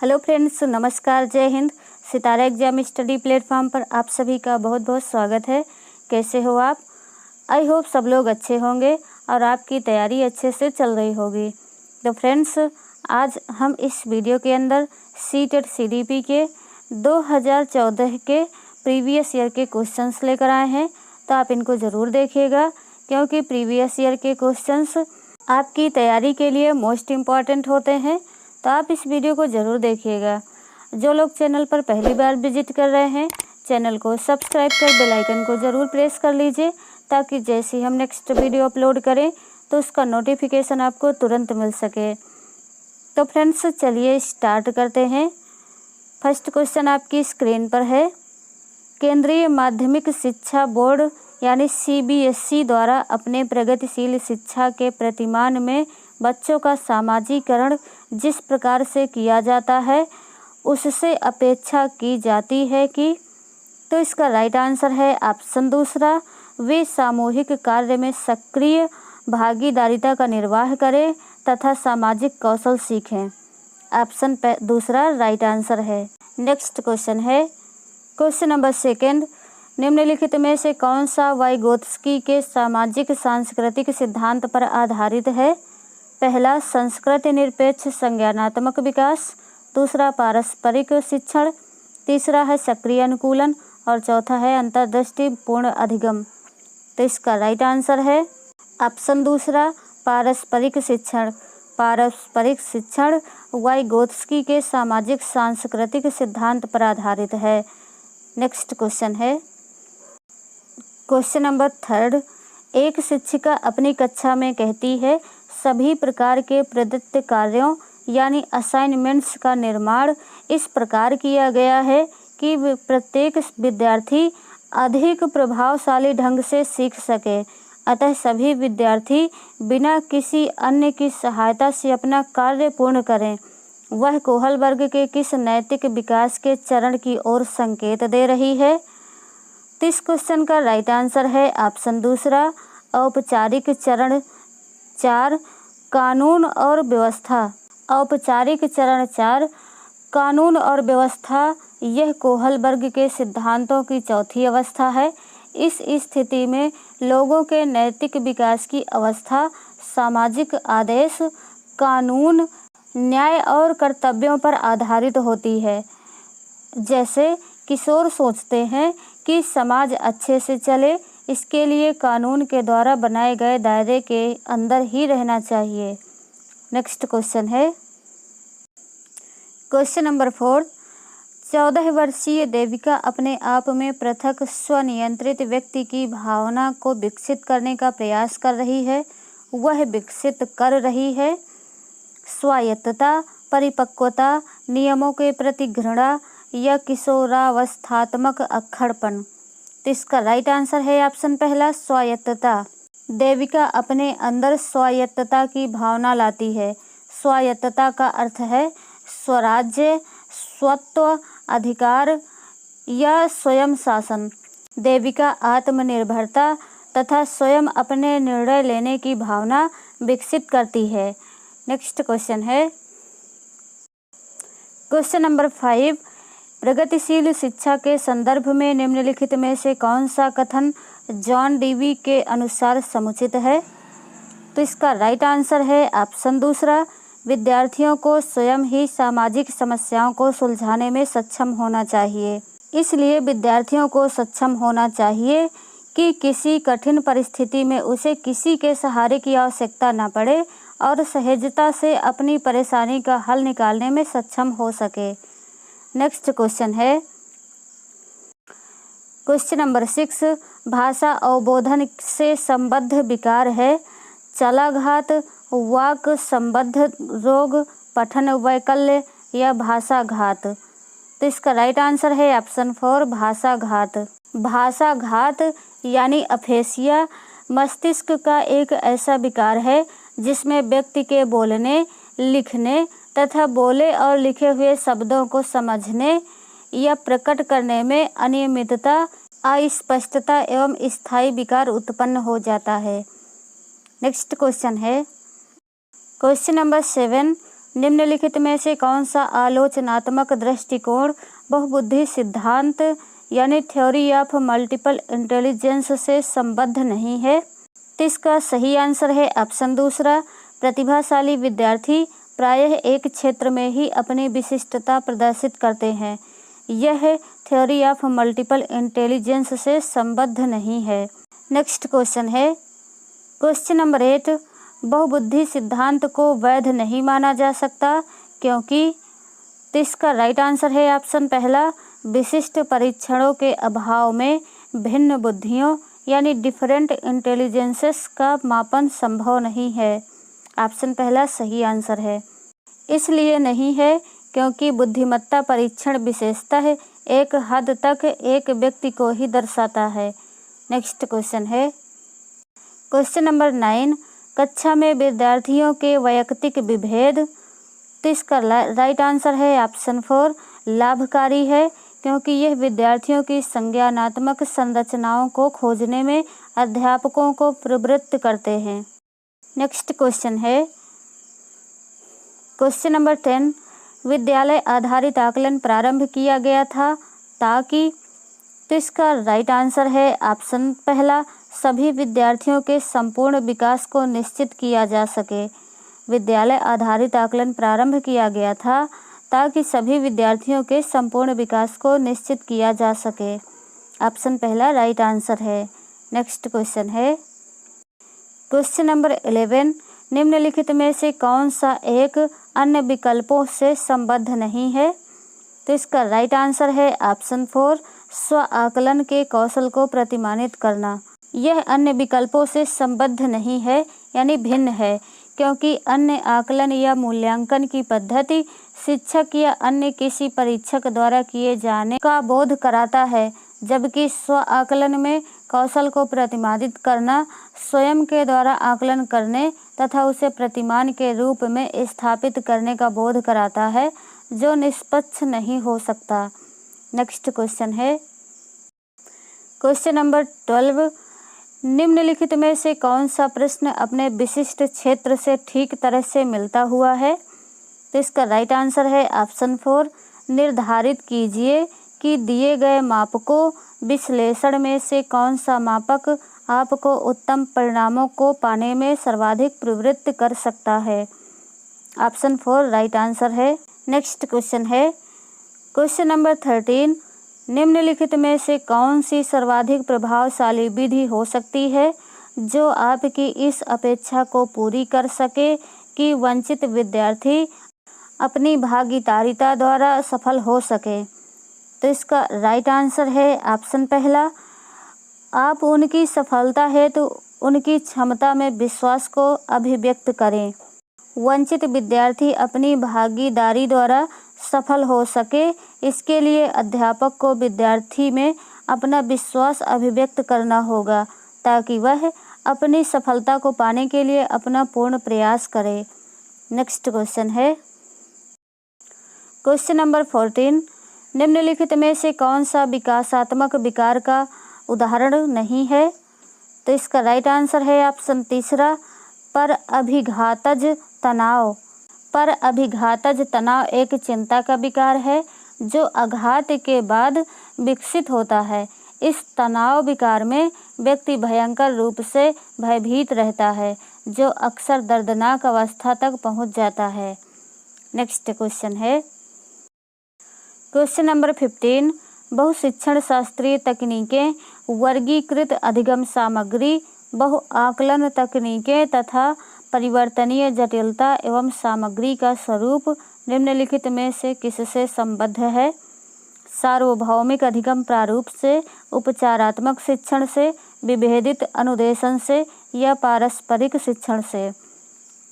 Hello friends, नमस्कार, जय हिंद। सितारा exam study platform पर आप सभी का बहुत बहुत स्वागत है। कैसे हो आप? आई होप सब लोग अच्छे होंगे और आपकी तैयारी अच्छे से चल रही होगी। तो फ्रेंड्स, आज हम इस वीडियो के अंदर सीटेट सीडीपी के 2014 के प्रीवियस ईयर के क्वेश्चंस लेकर आए हैं। तो आप इनको ज़रूर देखिएगा, क्योंकि प्रीवियस ईयर के क्वेश्चंस आपकी तैयारी के लिए मोस्ट इम्पॉर्टेंट होते हैं। तो आप इस वीडियो को ज़रूर देखिएगा। जो लोग चैनल पर पहली बार विजिट कर रहे हैं, चैनल को सब्सक्राइब कर बेल आइकन को ज़रूर प्रेस कर लीजिए, ताकि जैसे ही हम नेक्स्ट वीडियो अपलोड करें तो उसका नोटिफिकेशन आपको तुरंत मिल सके। तो फ्रेंड्स, चलिए स्टार्ट करते हैं। फर्स्ट क्वेश्चन आपकी स्क्रीन पर है। केंद्रीय माध्यमिक शिक्षा बोर्ड यानी CBSE द्वारा अपने प्रगतिशील शिक्षा के प्रतिमान में बच्चों का सामाजिकरण जिस प्रकार से किया जाता है, उससे अपेक्षा की जाती है कि, तो इसका राइट आंसर है ऑप्शन दूसरा, वे सामूहिक कार्य में सक्रिय भागीदारिता का निर्वाह करें तथा सामाजिक कौशल सीखें। ऑप्शन दूसरा राइट आंसर है। नेक्स्ट क्वेश्चन है, क्वेश्चन नंबर सेकंड, निम्नलिखित में से कौन सा वाइगोत्स्की के सामाजिक सांस्कृतिक सिद्धांत पर आधारित है? पहला, संस्कृति निरपेक्ष संज्ञानात्मक विकास, दूसरा पारस्परिक शिक्षण, तीसरा है सक्रिय अनुकूलन और चौथा है अंतर्दृष्टि पूर्ण अधिगम। तो इसका राइट आंसर है ऑप्शन दूसरा, पारस्परिक शिक्षण। पारस्परिक शिक्षण वाइगोत्स्की के सामाजिक सांस्कृतिक सिद्धांत पर आधारित है। नेक्स्ट क्वेश्चन है, क्वेश्चन नंबर थर्ड, एक शिक्षिका अपनी कक्षा में कहती है, सभी प्रकार के प्रदत्त कार्यों यानी असाइनमेंट्स का निर्माण इस प्रकार किया गया है कि प्रत्येक विद्यार्थी अधिक प्रभावशाली ढंग से सीख सके। अतः सभी विद्यार्थी बिना किसी अन्य की सहायता से अपना कार्य पूर्ण करें। वह कोहलबर्ग के किस नैतिक विकास के चरण की ओर संकेत दे रही है? तो इस क्वेश्चन का राइट आंसर है ऑप्शन दूसरा, औपचारिक चरण 4, कानून और व्यवस्था। औपचारिक चरण 4, कानून और व्यवस्था, यह कोहलबर्ग के सिद्धांतों की चौथी अवस्था है। इस स्थिति में लोगों के नैतिक विकास की अवस्था सामाजिक आदेश, कानून, न्याय और कर्तव्यों पर आधारित होती है। जैसे किशोर सोचते हैं कि समाज अच्छे से चले, इसके लिए कानून के द्वारा बनाए गए दायरे के अंदर ही रहना चाहिए। नेक्स्ट क्वेश्चन है, क्वेश्चन नंबर 4, 14 वर्षीय देविका अपने आप में पृथक स्वनियंत्रित व्यक्ति की भावना को विकसित करने का प्रयास कर रही है। वह विकसित कर रही है स्वायत्तता, परिपक्वता, नियमों के प्रति घृणा या किशोरावस्थात्मक अक्खड़पन। तो इसका राइट आंसर है ऑप्शन पहला, स्वायत्तता। देविका अपने अंदर स्वायत्तता की भावना लाती है। स्वायत्तता का अर्थ है स्वराज्य, स्वत्व, अधिकार या स्वयं शासन। देविका आत्मनिर्भरता तथा स्वयं अपने निर्णय लेने की भावना विकसित करती है। नेक्स्ट क्वेश्चन है, क्वेश्चन नंबर 5, प्रगतिशील शिक्षा के संदर्भ में निम्नलिखित में से कौन सा कथन जॉन डीवी के अनुसार समुचित है? तो इसका राइट आंसर है ऑप्शन दूसरा, विद्यार्थियों को स्वयं ही सामाजिक समस्याओं को सुलझाने में सक्षम होना चाहिए। इसलिए विद्यार्थियों को सक्षम होना चाहिए कि किसी कठिन परिस्थिति में उसे किसी के सहारे की आवश्यकता न पड़े और सहजता से अपनी परेशानी का हल निकालने में सक्षम हो सके। नेक्स्ट क्वेश्चन है, क्वेश्चन नंबर 6, भाषा अवबोधन से संबद्ध विकार है? चलाघात, वाक संबद्ध रोग, पठन वैकल्य या भाषाघात। तो इसका राइट आंसर है ऑप्शन 4, भाषाघात। भाषाघात यानी अफेसिया मस्तिष्क का एक ऐसा विकार है जिसमें व्यक्ति के बोलने, लिखने तथा बोले और लिखे हुए शब्दों को समझने या प्रकट करने में अनियमितता, अस्पष्टता एवं स्थायी विकार उत्पन्न हो जाता है। नेक्स्ट क्वेश्चन है, क्वेश्चन नंबर 7, निम्नलिखित में से कौन सा आलोचनात्मक दृष्टिकोण बहुबुद्धि सिद्धांत यानी थ्योरी ऑफ मल्टीपल इंटेलिजेंस से संबद्ध नहीं है? तो इसका सही आंसर है ऑप्शन दूसरा, प्रतिभाशाली विद्यार्थी प्रायः एक क्षेत्र में ही अपनी विशिष्टता प्रदर्शित करते हैं। यह थ्योरी ऑफ मल्टीपल इंटेलिजेंस से संबद्ध नहीं है। नेक्स्ट क्वेश्चन है क्वेश्चन नंबर 8, बहुबुद्धि सिद्धांत को वैध नहीं माना जा सकता क्योंकि? तो इसका राइट आंसर है ऑप्शन पहला, विशिष्ट परीक्षणों के अभाव में भिन्न बुद्धियों यानी डिफरेंट इंटेलिजेंसेस का मापन संभव नहीं है। ऑप्शन पहला सही आंसर है। इसलिए नहीं है क्योंकि बुद्धिमत्ता परीक्षण विशेषतः एक हद तक एक व्यक्ति को ही दर्शाता है। नेक्स्ट क्वेश्चन है क्वेश्चन नंबर 9, कक्षा में विद्यार्थियों के वैयक्तिक विभेद। तो इसका राइट आंसर है ऑप्शन 4, लाभकारी है क्योंकि यह विद्यार्थियों की संज्ञानात्मक संरचनाओं को खोजने में अध्यापकों को प्रवृत्त करते हैं। नेक्स्ट क्वेश्चन है क्वेश्चन नंबर 10, विद्यालय आधारित आकलन प्रारंभ किया गया था ताकि? तो इसका राइट आंसर है ऑप्शन पहला, सभी विद्यार्थियों के संपूर्ण विकास को निश्चित किया जा सके। विद्यालय आधारित आकलन प्रारंभ किया गया था ताकि सभी विद्यार्थियों के संपूर्ण विकास को निश्चित किया जा सके। ऑप्शन पहला राइट आंसर है। नेक्स्ट क्वेश्चन है क्वेश्चन नंबर 11, निम्नलिखित में से कौन सा एक अन्य विकल्पों से संबद्ध नहीं है? तो इसका राइट आंसर है ऑप्शन 4, स्व आकलन के कौशल को प्रतिमानित करना। यह अन्य विकल्पों से संबद्ध नहीं है यानी भिन्न है क्योंकि अन्य आकलन या मूल्यांकन की पद्धति शिक्षक या अन्य किसी परीक्षक द्वारा किए जाने का बोध कराता है, जबकि स्व आकलन में कौशल को प्रतिमानित करना स्वयं के द्वारा आकलन करने तथा उसे प्रतिमान के रूप में स्थापित करने का बोध कराता है जो निष्पक्ष नहीं हो सकता। नेक्स्ट क्वेश्चन है क्वेश्चन नंबर 12, निम्नलिखित में से कौन सा प्रश्न अपने विशिष्ट क्षेत्र से ठीक तरह से मिलता हुआ है? तो इसका राइट आंसर है ऑप्शन 4, निर्धारित कीजिए कि दिए गए मापकों विश्लेषण में से कौन सा मापक आपको उत्तम परिणामों को पाने में सर्वाधिक प्रवृत्त कर सकता है। ऑप्शन 4 राइट आंसर है। नेक्स्ट क्वेश्चन है क्वेश्चन नंबर 13, निम्नलिखित में से कौन सी सर्वाधिक प्रभावशाली विधि हो सकती है जो आपकी इस अपेक्षा को पूरी कर सके कि वंचित विद्यार्थी अपनी भागीदारिता द्वारा सफल हो सके? तो इसका राइट आंसर है ऑप्शन पहला, आप उनकी सफलता हेतु उनकी क्षमता में विश्वास को अभिव्यक्त करें। वंचित विद्यार्थी अपनी भागीदारी द्वारा सफल हो सके, इसके लिए अध्यापक को विद्यार्थी में अपना विश्वास अभिव्यक्त करना होगा ताकि वह अपनी सफलता को पाने के लिए अपना पूर्ण प्रयास करे। नेक्स्ट क्वेश्चन है क्वेश्चन नंबर 14, निम्नलिखित में से कौन सा विकासात्मक विकार का उदाहरण नहीं है? तो इसका राइट आंसर है ऑप्शन तीसरा, पर अभिघातज तनाव। पर अभिघातज तनाव एक चिंता का विकार है जो आघात के बाद विकसित होता है। इस तनाव विकार में व्यक्ति भयंकर रूप से भयभीत रहता है जो अक्सर दर्दनाक अवस्था तक पहुंच जाता है। नेक्स्ट क्वेश्चन है क्वेश्चन नंबर 15, बहुशिक्षण शास्त्रीय तकनीकें, वर्गीकृत अधिगम सामग्री, बहुआकलन तकनीकें तथा परिवर्तनीय जटिलता एवं सामग्री का स्वरूप निम्नलिखित में से किससे संबद्ध है? सार्वभौमिक अधिगम प्रारूप से, उपचारात्मक शिक्षण से, विभेदित अनुदेशन से या पारस्परिक शिक्षण से?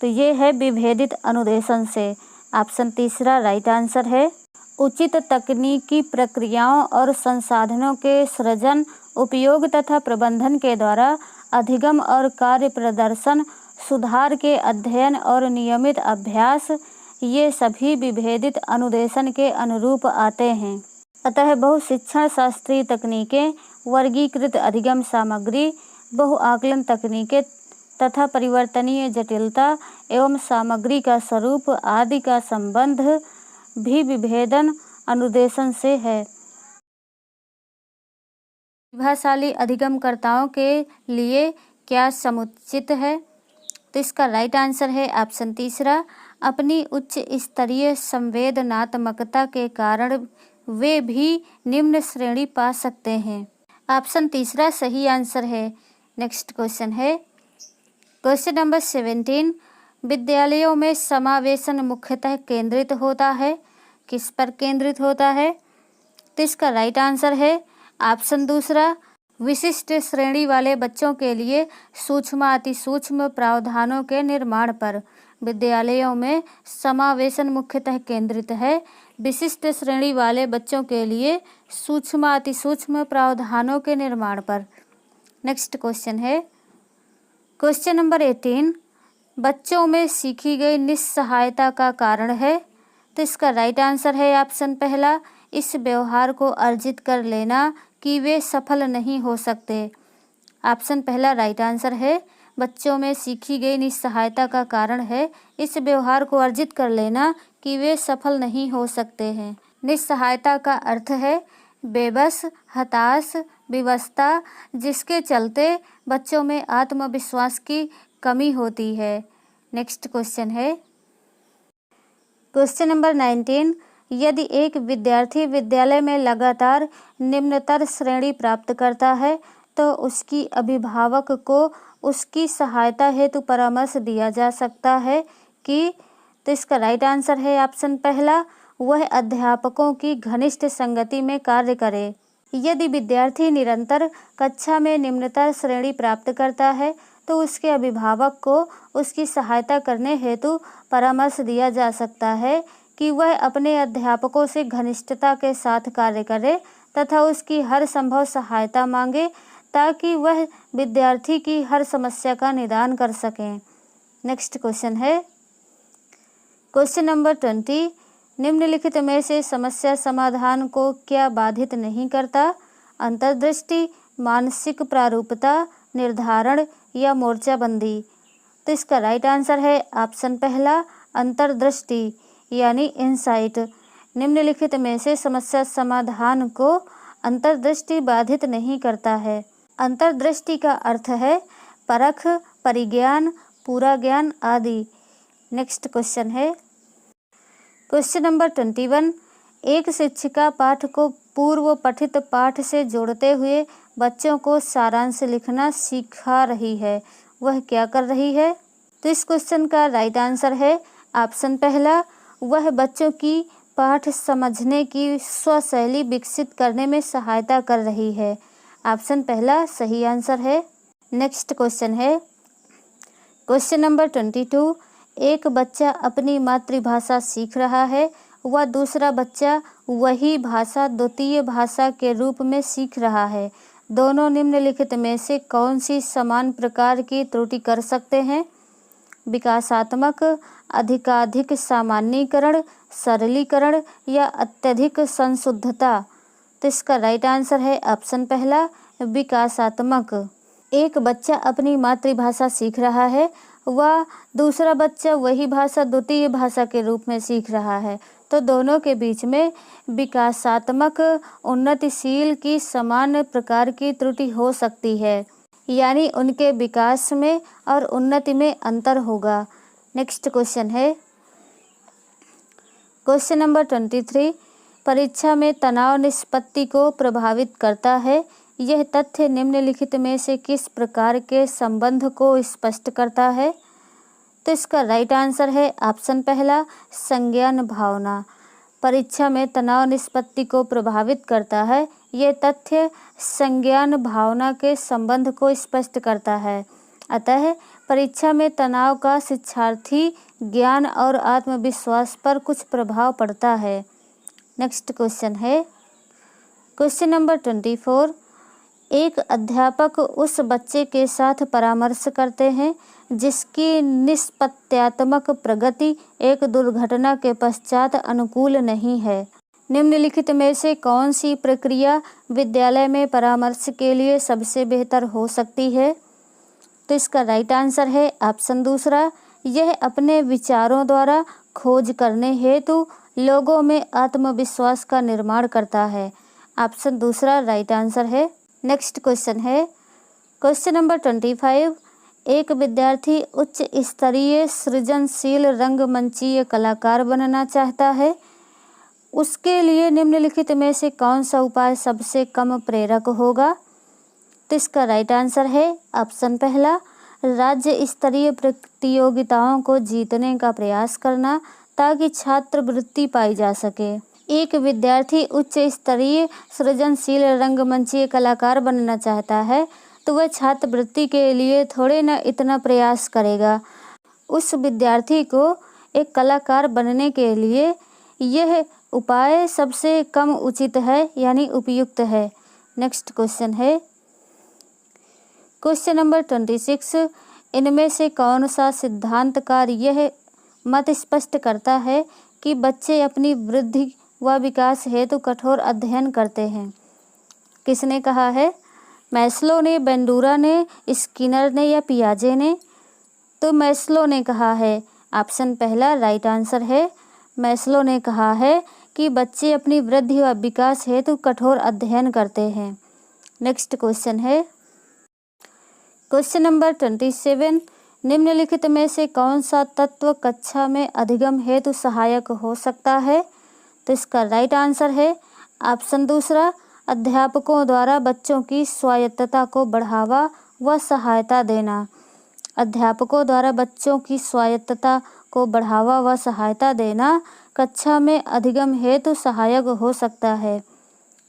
तो ये है विभेदित अनुदेशन से। ऑप्शन तीसरा राइट आंसर है। उचित तकनीकी प्रक्रियाओं और संसाधनों के सृजन, उपयोग तथा प्रबंधन के द्वारा अधिगम और कार्य प्रदर्शन सुधार के अध्ययन और नियमित अभ्यास, ये सभी विभेदित अनुदेशन के अनुरूप आते हैं। अतः बहुशिक्षण शास्त्रीय तकनीकें, वर्गीकृत अधिगम सामग्री, बहुआकलन तकनीकें तथा परिवर्तनीय जटिलता एवं सामग्री का स्वरूप आदि का संबंध भी विभेदन अनुदेशन से है। प्रतिभाशाली अधिगमकर्ताओं के लिए क्या समुचित है? तो इसका राइट आंसर है ऑप्शन तीसरा, अपनी उच्च स्तरीय संवेदनात्मकता के कारण वे भी निम्न श्रेणी पा सकते हैं। ऑप्शन तीसरा सही आंसर है। नेक्स्ट क्वेश्चन है क्वेश्चन नंबर 17, विद्यालयों में समावेशन मुख्यतः केंद्रित होता है, किस पर केंद्रित होता है? तो इसका राइट आंसर है ऑप्शन दूसरा, विशिष्ट श्रेणी वाले बच्चों के लिए सूक्ष्म अति सूक्ष्म प्रावधानों के निर्माण पर। विद्यालयों में समावेशन मुख्यतः केंद्रित है विशिष्ट श्रेणी वाले बच्चों के लिए सूक्ष्म अति सूक्ष्म प्रावधानों के निर्माण पर। नेक्स्ट क्वेश्चन है क्वेश्चन नंबर 18, बच्चों में सीखी गई निस्सहायता का कारण है। तो इसका राइट आंसर है ऑप्शन पहला, इस व्यवहार को अर्जित कर लेना कि वे सफल नहीं हो सकते। ऑप्शन पहला राइट आंसर है, बच्चों में सीखी गई निस्सहायता का कारण है इस व्यवहार को अर्जित कर लेना कि वे सफल नहीं हो सकते हैं। निस्सहायता का अर्थ है बेबस, हताश, विवशता, जिसके चलते बच्चों में आत्मविश्वास की कमी होती है। नेक्स्ट क्वेश्चन है क्वेश्चन नंबर 19, यदि एक विद्यार्थी विद्यालय में लगातार निम्नतर श्रेणी प्राप्त करता है तो उसकी अभिभावक को उसकी सहायता हेतु परामर्श दिया जा सकता है कि? तो इसका राइट आंसर है ऑप्शन पहला, वह अध्यापकों की घनिष्ठ संगति में कार्य करे। यदि विद्यार्थी निरंतर कक्षा में निम्नतर श्रेणी प्राप्त करता है तो उसके अभिभावक को उसकी सहायता करने हेतु परामर्श दिया जा सकता है कि वह अपने अध्यापकों से घनिष्ठता के साथ कार्य करे तथा उसकी हर संभव सहायता मांगे ताकि वह विद्यार्थी की हर समस्या का निदान कर सकें। नेक्स्ट क्वेश्चन है क्वेश्चन नंबर 20, निम्नलिखित में से समस्या समाधान को क्या बाधित नहीं करता? अंतर्दृष्टि, मानसिक प्रारूपता, निर्धारण या मोर्चाबंदी। तो इसका राइट आंसर है ऑप्शन पहला, अंतर्दृष्टि यानी इंसाइट। निम्नलिखित में से समस्या समाधान को अंतर्दृष्टि बाधित नहीं करता है। अंतर्दृष्टि का अर्थ है परख, परिज्ञान, पूरा ज्ञान आदि। नेक्स्ट क्वेश्चन है क्वेश्चन नंबर 21, एक शिक्षिका पाठ को पूर्व पठित पाठ से जोड़ते हुए बच्चों को सारांश लिखना सिखा रही है, वह क्या कर रही है? तो इस क्वेश्चन का राइट आंसर है ऑप्शन पहला, वह बच्चों की पाठ समझने की स्वशैली विकसित करने में सहायता कर रही है। ऑप्शन पहला सही आंसर है। नेक्स्ट क्वेश्चन है क्वेश्चन नंबर 22, एक बच्चा अपनी मातृभाषा सीख रहा है व दूसरा बच्चा वही भाषा द्वितीय भाषा के रूप में सीख रहा है। दोनों निम्नलिखित में से कौन सी समान प्रकार की त्रुटि कर सकते हैं? विकासात्मक, अधिकाधिक सामान्यीकरण, सरलीकरण या अत्यधिक संशुद्धता। तो इसका राइट आंसर है ऑप्शन पहला, विकासात्मक। एक बच्चा अपनी मातृभाषा सीख रहा है व दूसरा बच्चा वही भाषा द्वितीय भाषा के रूप में सीख रहा है, तो दोनों के बीच में विकासात्मक उन्नतिशील की समान प्रकार की त्रुटि हो सकती है, यानी उनके विकास में और उन्नति में अंतर होगा। नेक्स्ट क्वेश्चन है क्वेश्चन नंबर 23, परीक्षा में तनाव निष्पत्ति को प्रभावित करता है। यह तथ्य निम्नलिखित में से किस प्रकार के संबंध को स्पष्ट करता है? तो इसका राइट आंसर है ऑप्शन पहला, संज्ञान भावना। परीक्षा में तनाव निष्पत्ति को प्रभावित करता है। यह तथ्य संज्ञान भावना के संबंध को स्पष्ट करता है। अतः परीक्षा में तनाव का शिक्षार्थी ज्ञान और आत्मविश्वास पर कुछ प्रभाव पड़ता है। नेक्स्ट क्वेश्चन है क्वेश्चन नंबर 24, एक अध्यापक उस बच्चे के साथ परामर्श करते हैं जिसकी निष्पत्त्यात्मक प्रगति एक दुर्घटना के पश्चात अनुकूल नहीं है। निम्नलिखित में से कौन सी प्रक्रिया विद्यालय में परामर्श के लिए सबसे बेहतर हो सकती है? तो इसका राइट आंसर है ऑप्शन दूसरा, यह अपने विचारों द्वारा खोज करने हेतु लोगों में आत्मविश्वास का निर्माण करता है। ऑप्शन दूसरा राइट आंसर है। नेक्स्ट क्वेश्चन है क्वेश्चन नंबर 25। एक विद्यार्थी उच्च स्तरीय सृजनशील रंगमंचीय कलाकार बनना चाहता है, उसके लिए निम्नलिखित में से कौन सा उपाय सबसे कम प्रेरक होगा? तो इसका राइट आंसर है ऑप्शन पहला, राज्य स्तरीय प्रतियोगिताओं को जीतने का प्रयास करना ताकि छात्रवृत्ति पाई जा सके। एक विद्यार्थी उच्च स्तरीय सृजनशील रंगमंचीय कलाकार बनना चाहता है तो वह छात्रवृत्ति के लिए थोड़े न इतना प्रयास करेगा। उस विद्यार्थी को एक कलाकार बनने के लिए यह उपाय सबसे कम उचित है यानी उपयुक्त है। नेक्स्ट क्वेश्चन है क्वेश्चन नंबर 26। इनमें से कौन सा सिद्धांतकार यह मत स्पष्ट करता है कि बच्चे अपनी वृद्धि व विकास हेतु कठोर अध्ययन करते हैं? किसने कहा है? मैस्लो ने, बेंडूरा ने, स्किनर ने या पियाजे ने? तो मैस्लो ने कहा है। ऑप्शन पहला राइट आंसर है। मैस्लो ने कहा है कि बच्चे अपनी वृद्धि व विकास हेतु कठोर अध्ययन करते हैं। नेक्स्ट क्वेश्चन है क्वेश्चन नंबर 27। निम्नलिखित में से कौन सा तत्व कक्षा में अधिगम हेतु सहायक हो सकता है? तो इसका राइट आंसर है ऑप्शन दूसरा, अध्यापकों द्वारा बच्चों की स्वायत्तता को बढ़ावा व सहायता देना। अध्यापकों द्वारा बच्चों की स्वायत्तता को बढ़ावा व सहायता देना कक्षा में अधिगम हेतु सहायक हो सकता है।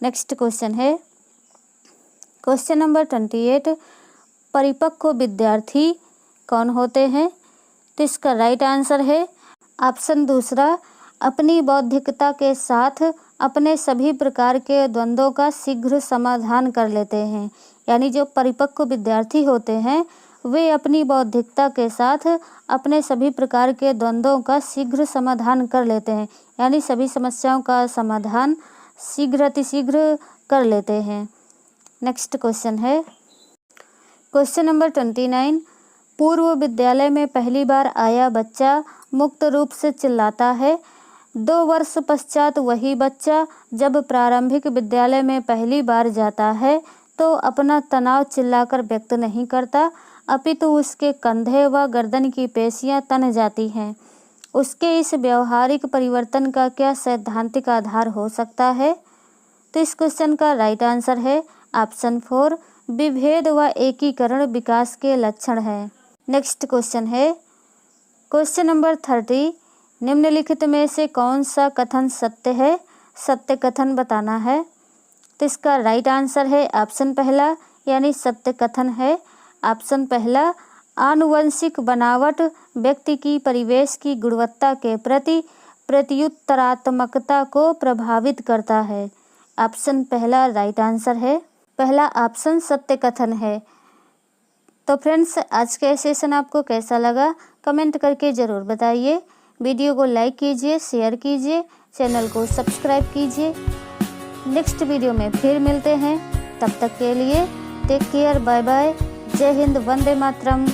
नेक्स्ट क्वेश्चन है क्वेश्चन नंबर 28। परिपक्व विद्यार्थी कौन होते हैं? तो इसका राइट आंसर है ऑप्शन दूसरा, अपनी बौद्धिकता के साथ अपने सभी प्रकार के द्वंद्वों का शीघ्र समाधान कर लेते हैं। यानी जो परिपक्व विद्यार्थी होते हैं वे अपनी बौद्धिकता के साथ अपने सभी प्रकार के द्वंद्वों का शीघ्र समाधान कर लेते हैं, यानी सभी समस्याओं का समाधान शीघ्र अतिशीघ्र कर लेते हैं। नेक्स्ट क्वेश्चन है क्वेश्चन नंबर 29। पूर्व विद्यालय में पहली बार आया बच्चा मुक्त रूप से चिल्लाता है। 2 वर्ष पश्चात वही बच्चा जब प्रारंभिक विद्यालय में पहली बार जाता है तो अपना तनाव चिल्लाकर व्यक्त नहीं करता, अपितु उसके कंधे व गर्दन की पेशियां तन जाती हैं। उसके इस व्यवहारिक परिवर्तन का क्या सैद्धांतिक आधार हो सकता है? तो इस क्वेश्चन का राइट आंसर है ऑप्शन 4, विभेद व एकीकरण विकास के लक्षण है। नेक्स्ट क्वेश्चन है क्वेश्चन नंबर 30। निम्नलिखित में से कौन सा कथन सत्य है? सत्य कथन बताना है। तो इसका राइट आंसर है ऑप्शन पहला, यानी सत्य कथन है ऑप्शन पहला, आनुवंशिक बनावट व्यक्ति की परिवेश की गुणवत्ता के प्रति प्रत्युत्तरात्मकता को प्रभावित करता है। ऑप्शन पहला राइट आंसर है। पहला ऑप्शन सत्य कथन है। तो फ्रेंड्स, आज का सेशन आपको कैसा लगा कमेंट करके ज़रूर बताइए। वीडियो को लाइक कीजिए, शेयर कीजिए, चैनल को सब्सक्राइब कीजिए। नेक्स्ट वीडियो में फिर मिलते हैं, तब तक के लिए टेक केयर, बाय बाय, जय हिंद, वंदे मातरम।